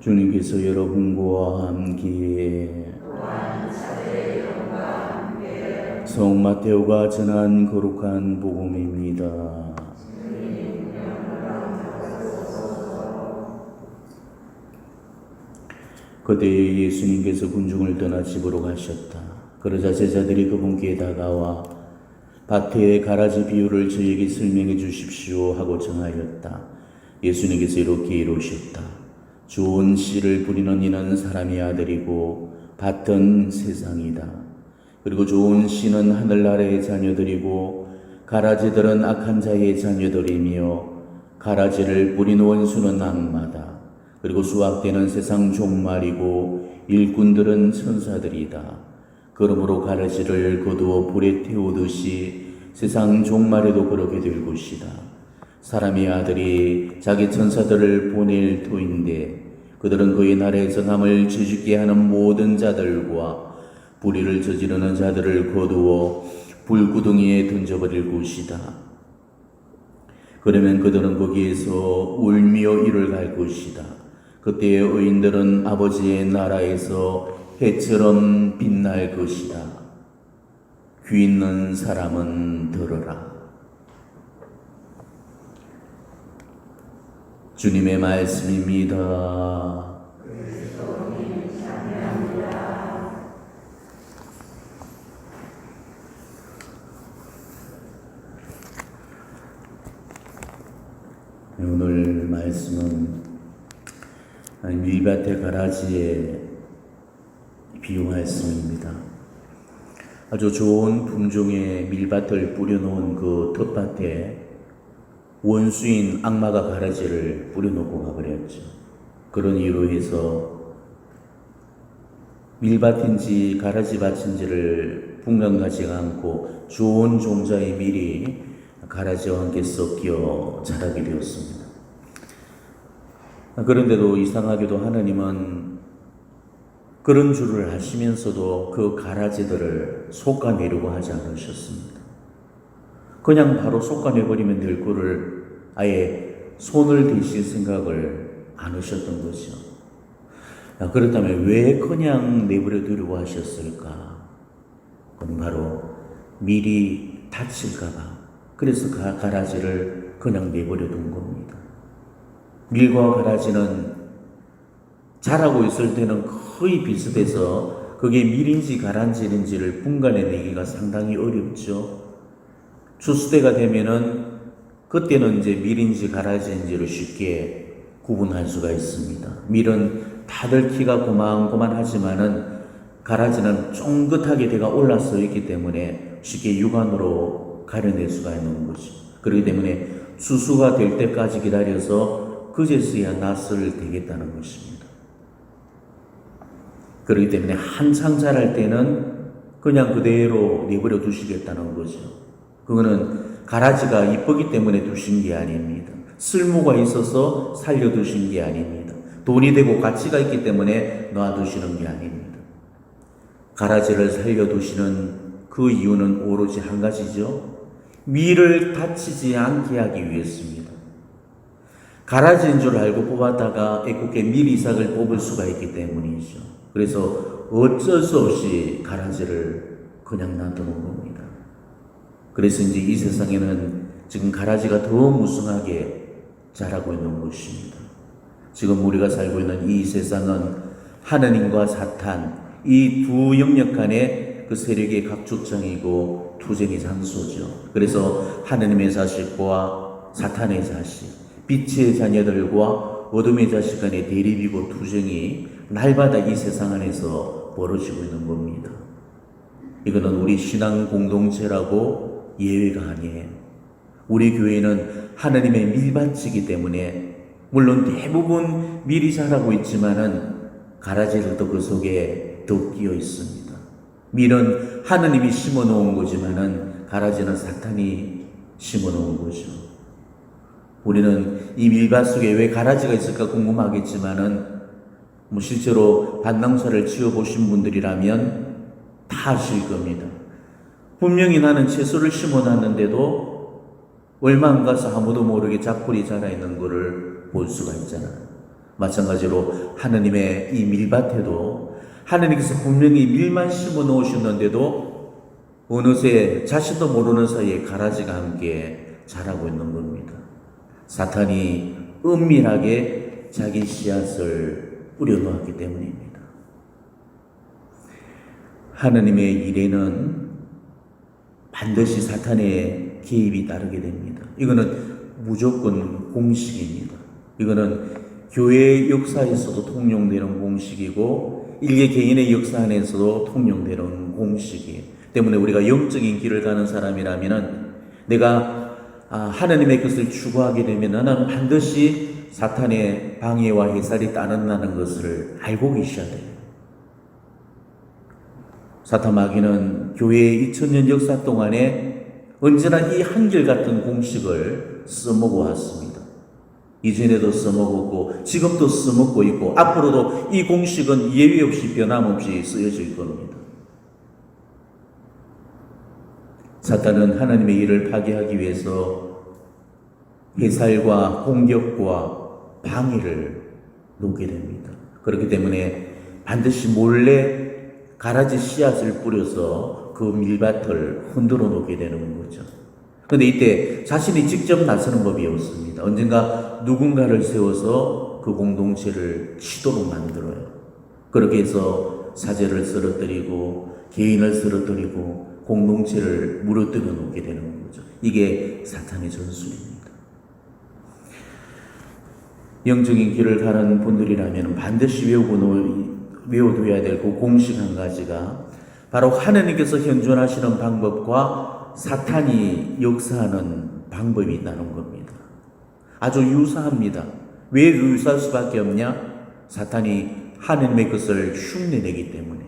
주님께서 여러분과 함께 성 마테오가 전한 거룩한 복음입니다. 그때 예수님께서 군중을 떠나 집으로 가셨다. 그러자 제자들이 그분께 다가와 밭의 가라지 비유를 저에게 설명해 주십시오 하고 청하였다. 예수님께서 이렇게 이루셨다. 좋은 씨를 뿌리는 이는 사람의 아들이고 밭은 세상이다. 그리고 좋은 씨는 하늘 아래의 자녀들이고 가라지들은 악한 자의 자녀들이며 가라지를 뿌린 원수는 악마다. 그리고 수확되는 세상 종말이고 일꾼들은 천사들이다. 그러므로 가라지를 거두어 불에 태우듯이 세상 종말에도 그렇게 될 것이다. 사람의 아들이 자기 천사들을 보낼 터인데 그들은 그의 날에 정함을 지식게 하는 모든 자들과 불의를 저지르는 자들을 거두어 불구덩이에 던져버릴 것이다. 그러면 그들은 거기에서 울며 이를 갈 것이다. 그때의 의인들은 아버지의 나라에서 해처럼 빛날 것이다. 귀 있는 사람은 들으라. 주님의 말씀입니다. 오늘 말씀은 밀밭의 가라지에 비유 말씀입니다. 아주 좋은 품종의 밀밭을 뿌려놓은 그 텃밭에 원수인 악마가 가라지를 뿌려놓고 가버렸죠. 그런 이유로 해서 밀밭인지 가라지밭인지를 분간하지 않고 좋은 종자의 밀이 가라지와 함께 섞여 자라게 되었습니다. 그런데도 이상하게도 하나님은 그런 줄을 아시면서도 그 가라지들을 솎아내려고 하지 않으셨습니다. 그냥 바로 솎아내버리면 될 거를 아예 손을 대실 생각을 안 하셨던 거죠. 그렇다면 왜 그냥 내버려 두려고 하셨을까? 그건 바로 밀이 다칠까봐. 그래서 가라지를 그냥 내버려 둔 겁니다. 밀과 가라지는 자라고 있을 때는 거의 비슷해서 그게 밀인지 가라지인지를 분간해내기가 상당히 어렵죠. 추수때가 되면은 그때는 이제 밀인지 가라지인지를 쉽게 구분할 수가 있습니다. 밀은 다들 키가 고만고만하지만은 가라지는 쫑긋하게 대가 올라서 있기 때문에 쉽게 육안으로 가려낼 수가 있는 거죠. 그렇기 때문에 추수가 될 때까지 기다려서 그제서야 낫을 되겠다는 것입니다. 그렇기 때문에 한창 자랄 때는 그냥 그대로 내버려 두시겠다는 거죠. 그거는 가라지가 이쁘기 때문에 두신 게 아닙니다. 쓸모가 있어서 살려두신 게 아닙니다. 돈이 되고 가치가 있기 때문에 놔두시는 게 아닙니다. 가라지를 살려두시는 그 이유는 오로지 한 가지죠. 밀을 다치지 않게 하기 위해서입니다. 가라지인 줄 알고 뽑았다가 애꿎게 밀 이삭을 뽑을 수가 있기 때문이죠. 그래서 어쩔 수 없이 가라지를 그냥 놔두는 겁니다. 그래서 이제 이 세상에는 지금 가라지가 더 무성하게 자라고 있는 것입니다. 지금 우리가 살고 있는 이 세상은 하느님과 사탄, 이 두 영역 간의 그 세력의 각축장이고 투쟁의 장소죠. 그래서 하느님의 자식과 사탄의 자식, 빛의 자녀들과 어둠의 자식 간의 대립이고 투쟁이 날마다 이 세상 안에서 벌어지고 있는 겁니다. 이거는 우리 신앙 공동체라고 예외가 아니에요. 우리 교회는 하나님의 밀밭이기 때문에 물론 대부분 밀이 자라고 있지만은 가라지들도 그 속에 더 끼어 있습니다. 밀은 하나님이 심어 놓은 거지만은 가라지는 사탄이 심어 놓은 거죠. 우리는 이 밀밭 속에 왜 가라지가 있을까 궁금하겠지만은 실제로 밭농사를 지어보신 분들이라면 다 아실 겁니다. 분명히 나는 채소를 심어놨는데도 얼마 안 가서 아무도 모르게 잡풀이 자라있는 것을 볼 수가 있잖아요. 마찬가지로 하느님의 이 밀밭에도 하느님께서 분명히 밀만 심어 놓으셨는데도 어느새 자신도 모르는 사이에 가라지가 함께 자라고 있는 겁니다. 사탄이 은밀하게 자기 씨앗을 뿌려놓았기 때문입니다. 하느님의 일에는 반드시 사탄의 개입이 따르게 됩니다. 이거는 무조건 공식입니다. 이거는 교회의 역사에서도 통용되는 공식이고 일개 개인의 역사 안에서도 통용되는 공식이에요. 때문에 우리가 영적인 길을 가는 사람이라면 내가 하나님의 것을 추구하게 되면 나는 반드시 사탄의 방해와 해살이 따른다는 것을 알고 계셔야 돼요. 사탄 마귀는 교회의 2000년 역사 동안에 언제나 이 한결같은 공식을 써먹어 왔습니다. 이전에도 써먹었고 지금도 써먹고 있고 앞으로도 이 공식은 예외 없이 변함없이 쓰여질 겁니다. 사탄은 하나님의 일을 파괴하기 위해서 해살과 공격과 방해를 놓게 됩니다. 그렇기 때문에 반드시 몰래 가라지 씨앗을 뿌려서 그 밀밭을 흔들어 놓게 되는 거죠. 그런데 이때 자신이 직접 나서는 법이 없습니다. 언젠가 누군가를 세워서 그 공동체를 치도록 만들어요. 그렇게 해서 사제를 쓰러뜨리고 개인을 쓰러뜨리고 공동체를 무너뜨려 놓게 되는 거죠. 이게 사탄의 전술입니다. 영적인 길을 가는 분들이라면 반드시 외워둬야 될 그 공식 한 가지가 바로 하나님께서 현존하시는 방법과 사탄이 역사하는 방법이 있다는 겁니다. 아주 유사합니다. 왜 유사할 수밖에 없냐? 사탄이 하나님의 것을 흉내내기 때문에.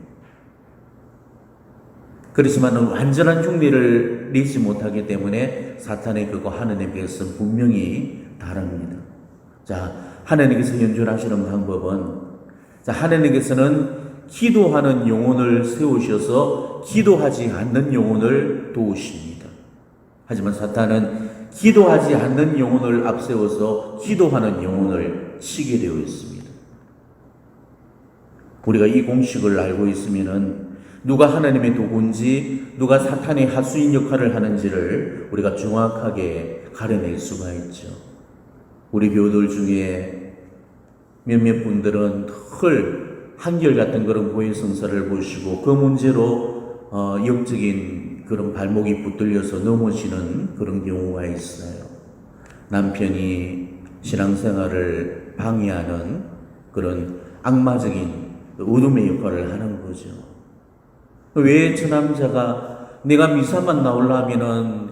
그렇지만 완전한 흉내를 내지 못하기 때문에 사탄의 그거 하나님의 것은 분명히 다릅니다. 자, 하나님께서 현존하시는 방법은 하나님께서는 기도하는 영혼을 세우셔서 기도하지 않는 영혼을 도우십니다. 하지만 사탄은 기도하지 않는 영혼을 앞세워서 기도하는 영혼을 치게 되어 있습니다. 우리가 이 공식을 알고 있으면은 누가 하나님의 도구인지 누가 사탄의 하수인 역할을 하는지를 우리가 정확하게 가려낼 수가 있죠. 우리 교우들 중에 몇몇 분들은 늘 한결같은 그런 고해성사를 보시고 그 문제로 영적인 그런 발목이 붙들려서 넘어지는 그런 경우가 있어요. 남편이 신앙생활을 방해하는 그런 악마적인 어둠의 역할을 하는 거죠. 왜 저 남자가 내가 미사만 나오려면은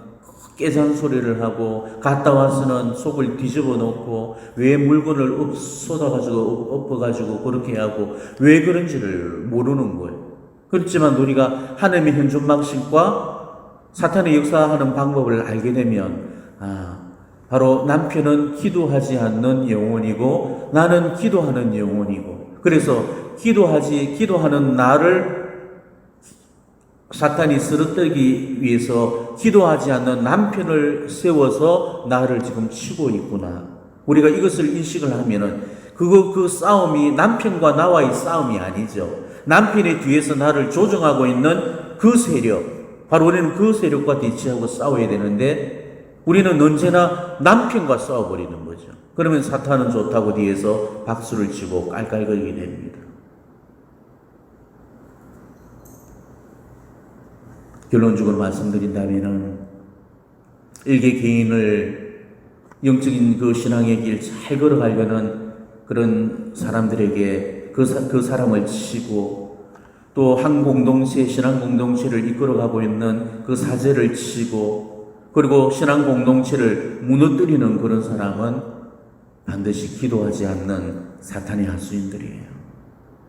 깨장 소리를 하고 갔다 와서는 속을 뒤집어 놓고 왜 물건을 쏟아가지고 엎어가지고 그렇게 하고 왜 그런지를 모르는 거예요. 그렇지만 우리가 하나님의 현존 방식과 사탄의 역사하는 방법을 알게 되면 바로 남편은 기도하지 않는 영혼이고 나는 기도하는 영혼이고 그래서 기도하는 나를 사탄이 쓰러뜨리기 위해서 기도하지 않는 남편을 세워서 나를 지금 치고 있구나. 우리가 이것을 인식을 하면은 그 싸움이 남편과 나와의 싸움이 아니죠. 남편의 뒤에서 나를 조종하고 있는 그 세력, 바로 우리는 그 세력과 대치하고 싸워야 되는데 우리는 언제나 남편과 싸워버리는 거죠. 그러면 사탄은 좋다고 뒤에서 박수를 치고 깔깔거리게 됩니다. 결론적으로 말씀드린다면은 일개 개인을 영적인 그 신앙의 길 잘 걸어가려는 그런 사람들에게 그 사람을 치고 또 한 공동체, 신앙 공동체를 이끌어가고 있는 그 사제를 치고 그리고 신앙 공동체를 무너뜨리는 그런 사람은 반드시 기도하지 않는 사탄의 하수인들이에요.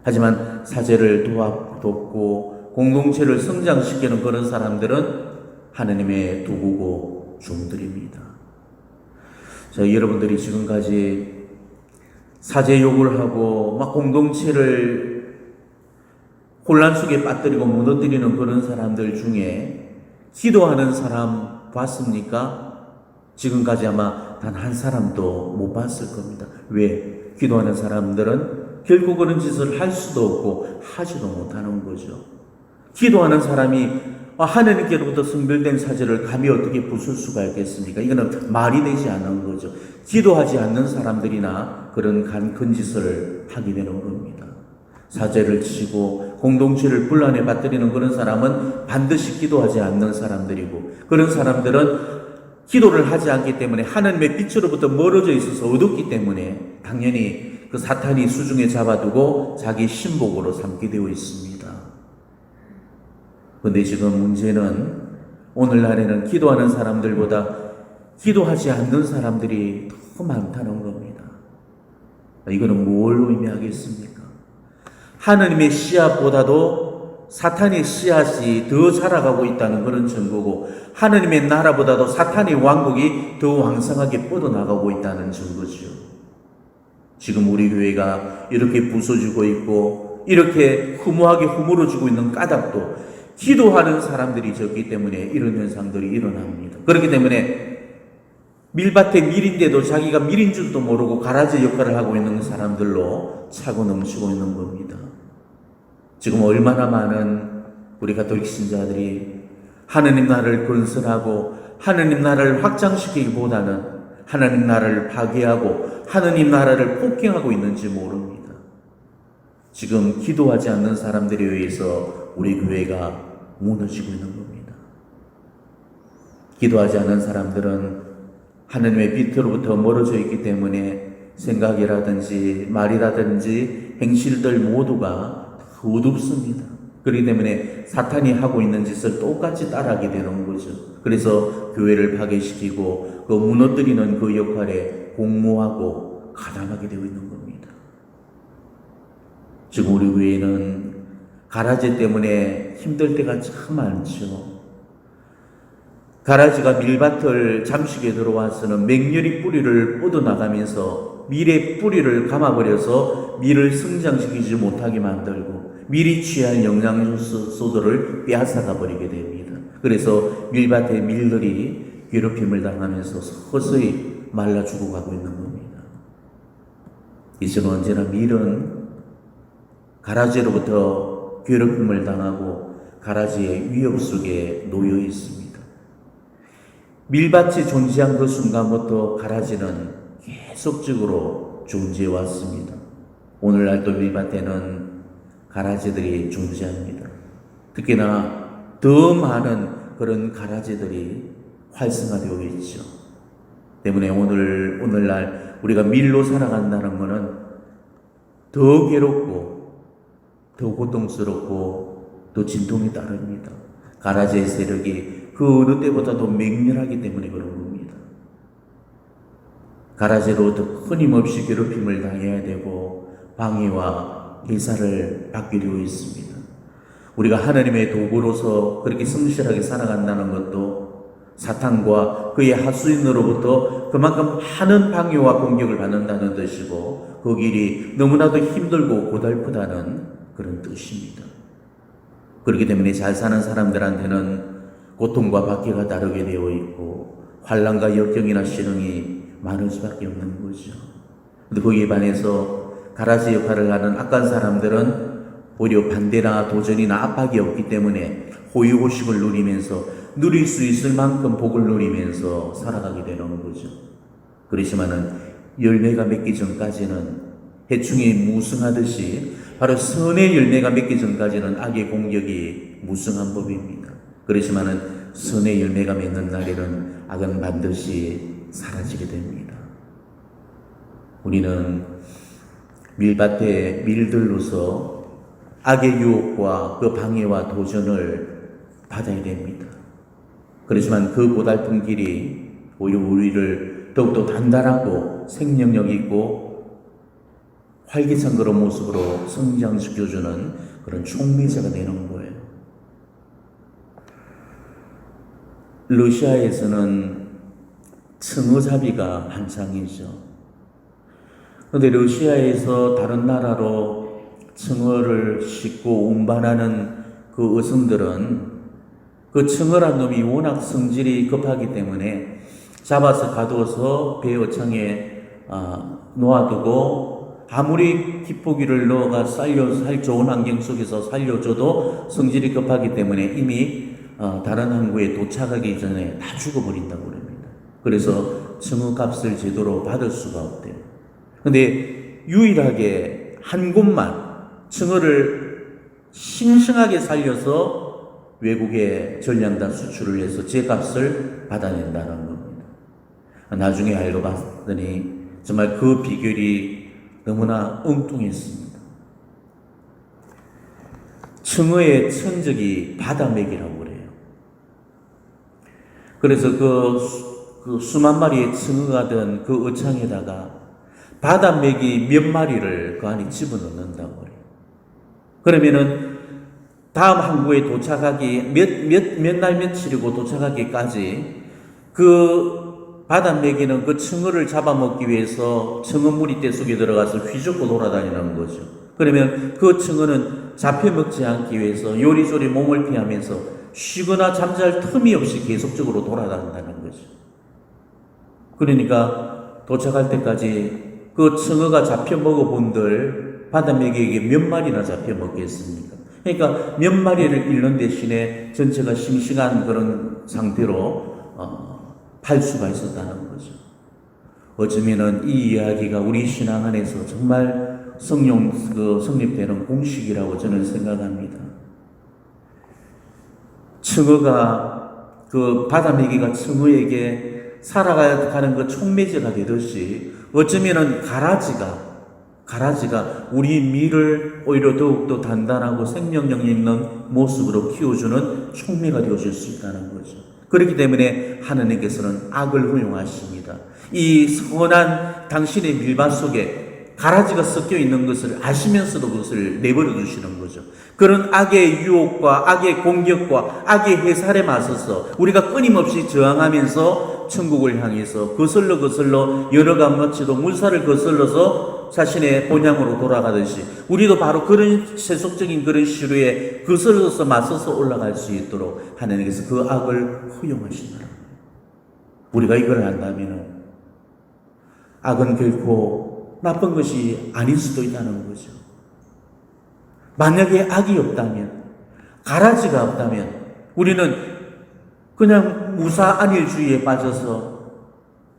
하지만 사제를 돕고 공동체를 성장시키는 그런 사람들은 하나님의 도구고 종들입니다. 자, 여러분들이 지금까지 사제 욕을 하고 막 공동체를 혼란 속에 빠뜨리고 무너뜨리는 그런 사람들 중에 기도하는 사람 봤습니까? 지금까지 아마 단 한 사람도 못 봤을 겁니다. 왜? 기도하는 사람들은 결국 그런 짓을 할 수도 없고 하지도 못하는 거죠. 기도하는 사람이 하나님께로부터 성별된 사제를 감히 어떻게 부술 수가 있겠습니까? 이거는 말이 되지 않는 거죠. 기도하지 않는 사람들이나 그런 큰 짓을 하게 되는 겁니다. 사제를 치고 공동체를 분란에 빠뜨리는 그런 사람은 반드시 기도하지 않는 사람들이고, 그런 사람들은 기도를 하지 않기 때문에 하나님의 빛으로부터 멀어져 있어서 어둡기 때문에 당연히 그 사탄이 수중에 잡아두고 자기 신복으로 삼게 되어 있습니다. 그런데 지금 문제는 오늘날에는 기도하는 사람들보다 기도하지 않는 사람들이 더 많다는 겁니다. 이거는 뭘 의미하겠습니까? 하나님의 씨앗보다도 사탄의 씨앗이 더 자라가고 있다는 그런 증거고, 하나님의 나라보다도 사탄의 왕국이 더 왕성하게 뻗어나가고 있다는 증거죠. 지금 우리 교회가 이렇게 부서지고 있고 이렇게 허무하게 허물어지고 있는 까닭도 기도하는 사람들이 적기 때문에 이런 현상들이 일어납니다. 그렇기 때문에 밀밭에 밀인데도 자기가 밀인 줄도 모르고 가라지 역할을 하고 있는 사람들로 차고 넘치고 있는 겁니다. 지금 얼마나 많은 우리 가톨릭 신자들이 하나님 나라를 건설하고 하나님 나라를 확장시키기보다는 하나님 나라를 파괴하고 하나님 나라를 폭행하고 있는지 모릅니다. 지금 기도하지 않는 사람들에 의해서 우리 교회가 무너지고 있는 겁니다. 기도하지 않는 사람들은 하나님의 빛으로부터 멀어져 있기 때문에 생각이라든지 말이라든지 행실들 모두가 어둡습니다. 그렇기 때문에 사탄이 하고 있는 짓을 똑같이 따라하게 되는 거죠. 그래서 교회를 파괴시키고 그 무너뜨리는 그 역할에 공모하고 가담하게 되고 있는 겁니다. 지금 우리 교회는 가라지 때문에 힘들 때가 참 많죠. 가라지가 밀밭을 잠식에 들어와서는 맹렬히 뿌리를 뻗어나가면서 밀의 뿌리를 감아버려서 밀을 성장시키지 못하게 만들고 밀이 취할 영양소들을 빼앗아가 버리게 됩니다. 그래서 밀밭의 밀들이 괴롭힘을 당하면서 서서히 말라 죽어가고 있는 겁니다. 이제는 언제나 밀은 가라지로부터 괴롭힘을 당하고 가라지의 위협 속에 놓여 있습니다. 밀밭이 존재한 그 순간부터 가라지는 계속적으로 존재해 왔습니다. 오늘날도 밀밭에는 가라지들이 존재합니다. 특히나 더 많은 그런 가라지들이 활성화되어 있죠. 때문에 오늘날 우리가 밀로 살아간다는 것은 더 괴롭고 더 고통스럽고 더 진통이 따릅니다. 가라지의 세력이 그 어느 때보다도 맹렬하기 때문에 그런 겁니다. 가라지로부터 끊임없이 괴롭힘을 당해야 되고 방해와 일사를 받게 되어 있습니다. 우리가 하나님의 도구로서 그렇게 성실하게 살아간다는 것도 사탄과 그의 하수인으로부터 그만큼 많은 방해와 공격을 받는다는 뜻이고, 그 길이 너무나도 힘들고 고달프다는 그런 뜻입니다. 그렇기 때문에 잘 사는 사람들한테는 고통과 박해가 따르게 되어 있고 환난과 역경이나 시련이 많을 수밖에 없는 거죠. 근데 거기에 반해서 가라지 역할을 하는 악한 사람들은 오히려 반대나 도전이나 압박이 없기 때문에 호의호식을 누리면서 누릴 수 있을 만큼 복을 누리면서 살아가게 되는 거죠. 그렇지만은 열매가 맺기 전까지는 해충이 무성하듯이 바로 선의 열매가 맺기 전까지는 악의 공격이 무성한 법입니다. 그렇지만은 선의 열매가 맺는 날에는 악은 반드시 사라지게 됩니다. 우리는 밀밭에 밀들로서 악의 유혹과 그 방해와 도전을 받아야 됩니다. 그렇지만 그 고달픈 길이 오히려 우리를 더욱더 단단하고 생명력 있고 활기찬 그런 모습으로 성장시켜주는 그런 촉매자가 되는 거예요. 러시아에서는 청어잡이가 한창이죠. 그런데 러시아에서 다른 나라로 청어를 싣고 운반하는 그 어선들은 그 청어란 놈이 워낙 성질이 급하기 때문에 잡아서 가두어서 배 어창에 놓아두고 아무리 기포기를 넣어가 살 좋은 환경 속에서 살려줘도 성질이 급하기 때문에 이미 다른 항구에 도착하기 전에 다 죽어버린다고 그럽니다. 그래서 청어값을 제대로 받을 수가 없대요. 근데 유일하게 한 곳만 청어를 싱싱하게 살려서 외국에 전량단 수출을 해서 제값을 받아낸다는 겁니다. 나중에 알고 봤더니 정말 그 비결이 너무나 엉뚱했습니다. 청어의 천적이 바다맥이라고 그래요. 그래서 그 수만 마리의 청어가 된 그 어창에다가 바다맥이 몇 마리를 그 안에 집어넣는다고 그래요. 그러면은 다음 항구에 도착하기 몇 날 며칠이고 도착하기까지 그 바다맥이는 그 청어를 잡아먹기 위해서 청어 무리대 속에 들어가서 휘젓고 돌아다니는 거죠. 그러면 그 청어는 잡혀먹지 않기 위해서 요리조리 몸을 피하면서 쉬거나 잠잘 틈이 없이 계속적으로 돌아다닌다는 거죠. 그러니까 도착할 때까지 그 청어가 잡혀먹어 본들 바다맥에게 몇 마리나 잡혀먹겠습니까? 그러니까 몇 마리를 잃는 대신에 전체가 싱싱한 그런 상태로 팔 수가 있었다는 거죠. 어쩌면은 이 이야기가 우리 신앙 안에서 정말 성립되는 공식이라고 저는 생각합니다. 청어가 그 바다메기가 청어에게 살아가는 그 촉매제가 되듯이 어쩌면은 가라지가 우리 미를 오히려 더욱더 단단하고 생명력 있는 모습으로 키워주는 촉매가 되어줄 수 있다는 거죠. 그렇기 때문에 하나님께서는 악을 허용하십니다. 이 선한 당신의 밀밭 속에 가라지가 섞여 있는 것을 아시면서도 그것을 내버려 두시는 거죠. 그런 악의 유혹과 악의 공격과 악의 해살에 맞서서 우리가 끊임없이 저항하면서 천국을 향해서 거슬러 여러 감마치도 물살을 거슬러서 자신의 본향으로 돌아가듯이 우리도 바로 그런 세속적인 그런 시류에 거슬러서 맞서서 올라갈 수 있도록 하나님께서 그 악을 허용하신다. 우리가 이걸 안다면 악은 결코 나쁜 것이 아닐 수도 있다는 거죠. 만약에 악이 없다면, 가라지가 없다면 우리는 그냥 무사안일주의에 빠져서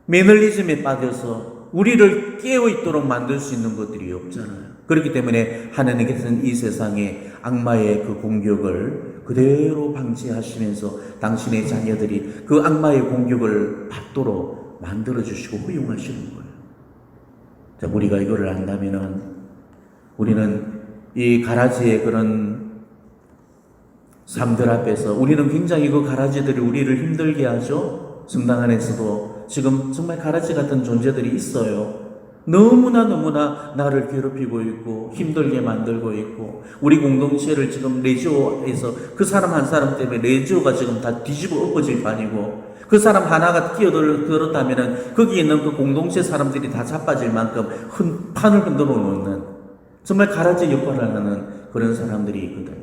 매너리즘에 빠져서 우리를 깨어있도록 만들 수 있는 것들이 없잖아요. 그렇기 때문에 하나님께서는 이 세상에 악마의 그 공격을 그대로 방치하시면서 당신의 자녀들이 그 악마의 공격을 받도록 만들어주시고 허용하시는 거예요. 자, 우리가 이거를 안다면은 우리는 이 가라지의 그런 삶들 앞에서 우리는 굉장히 그 가라지들이 우리를 힘들게 하죠. 성당 안에서도 지금 정말 가라지 같은 존재들이 있어요. 너무나 나를 괴롭히고 있고 힘들게 만들고 있고 우리 공동체를 지금 레지오에서 그 사람 한 사람 때문에 레지오가 지금 다 뒤집어 엎어질 판이고 그 사람 하나가 끼어들었다면 거기 있는 그 공동체 사람들이 다 자빠질 만큼 판을 흔들어 놓는 정말 가라지 역할을 하는 그런 사람들이 있거든.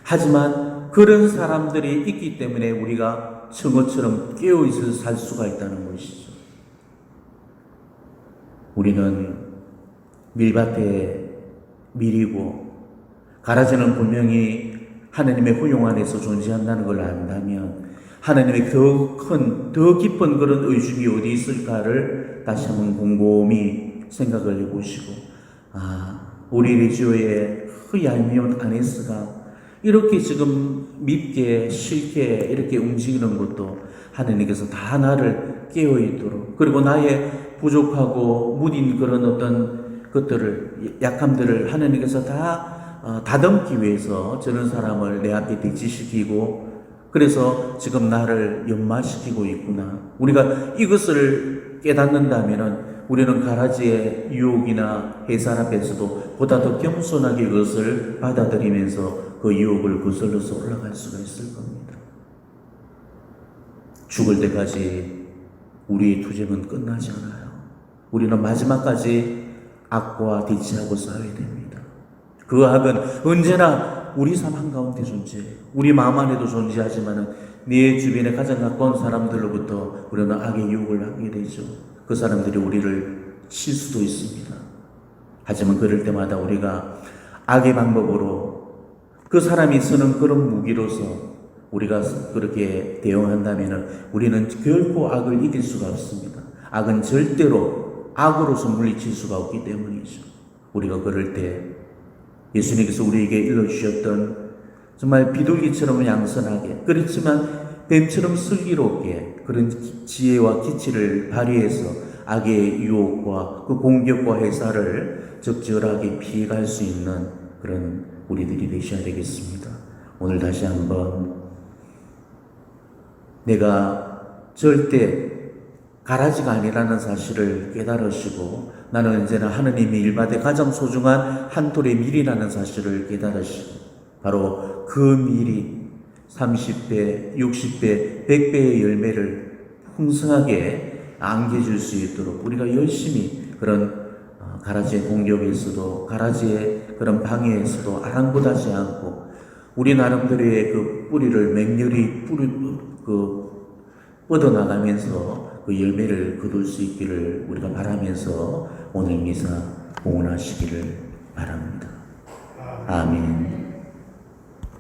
하지만 그런 사람들이 있기 때문에 우리가 청어처럼 깨어있어 살 수가 있다는 것이죠. 우리는 밀밭에 밀이고 가라지는 분명히 하나님의 허용 안에서 존재한다는 걸 안다면 하나님의 더 깊은 그런 의중이 어디 있을까를 다시 한번 곰곰이 생각을 해보시고 우리 레지오의 그 얄미운 아네스가 이렇게 지금 밉게 싫게 이렇게 움직이는 것도 하나님께서 다 나를 깨어있도록 그리고 나의 부족하고 무딘 그런 어떤 것들을 약함들을 하나님께서 다 다듬기 위해서 저런 사람을 내 앞에 대치시키고 그래서 지금 나를 연마시키고 있구나. 우리가 이것을 깨닫는다면은 우리는 가라지의 유혹이나 해살 앞에서도 보다 더 겸손하게 그것을 받아들이면서 그 유혹을 거슬러서 올라갈 수가 있을 겁니다. 죽을 때까지 우리의 투쟁은 끝나지 않아요. 우리는 마지막까지 악과 대치하고 싸워야 됩니다. 그 악은 언제나 우리 삶 한가운데 존재해요. 우리 마음 안에도 존재하지만 네 주변에 가장 가까운 사람들로부터 우리는 악의 유혹을 하게 되죠. 그 사람들이 우리를 칠 수도 있습니다. 하지만 그럴 때마다 우리가 악의 방법으로 그 사람이 쓰는 그런 무기로서 우리가 그렇게 대응한다면 우리는 결코 악을 이길 수가 없습니다. 악은 절대로 악으로서 물리칠 수가 없기 때문이죠. 우리가 그럴 때 예수님께서 우리에게 일러주셨던 정말 비둘기처럼 양선하게, 그렇지만 뱀처럼 슬기롭게 그런 지혜와 기치를 발휘해서 악의 유혹과 그 공격과 해사를 적절하게 피해갈 수 있는 그런 우리들이 되셔야 되겠습니다. 오늘 다시 한번 내가 절대 가라지가 아니라는 사실을 깨달으시고, 나는 언제나 하느님이 일받에 가장 소중한 한 톨의 밀이라는 사실을 깨달으시고, 바로 그 밀이 30배, 60배, 100배의 열매를 풍성하게 안겨줄 수 있도록 우리가 열심히 그런 가라지의 공격에서도, 가라지의 그런 방해에서도 아랑곳하지 않고 우리 나름대로의 그 뿌리를 맹렬히 뻗어나가면서 그 열매를 거둘 수 있기를 우리가 바라면서 오늘 미사 봉헌하시기를 바랍니다. 아멘.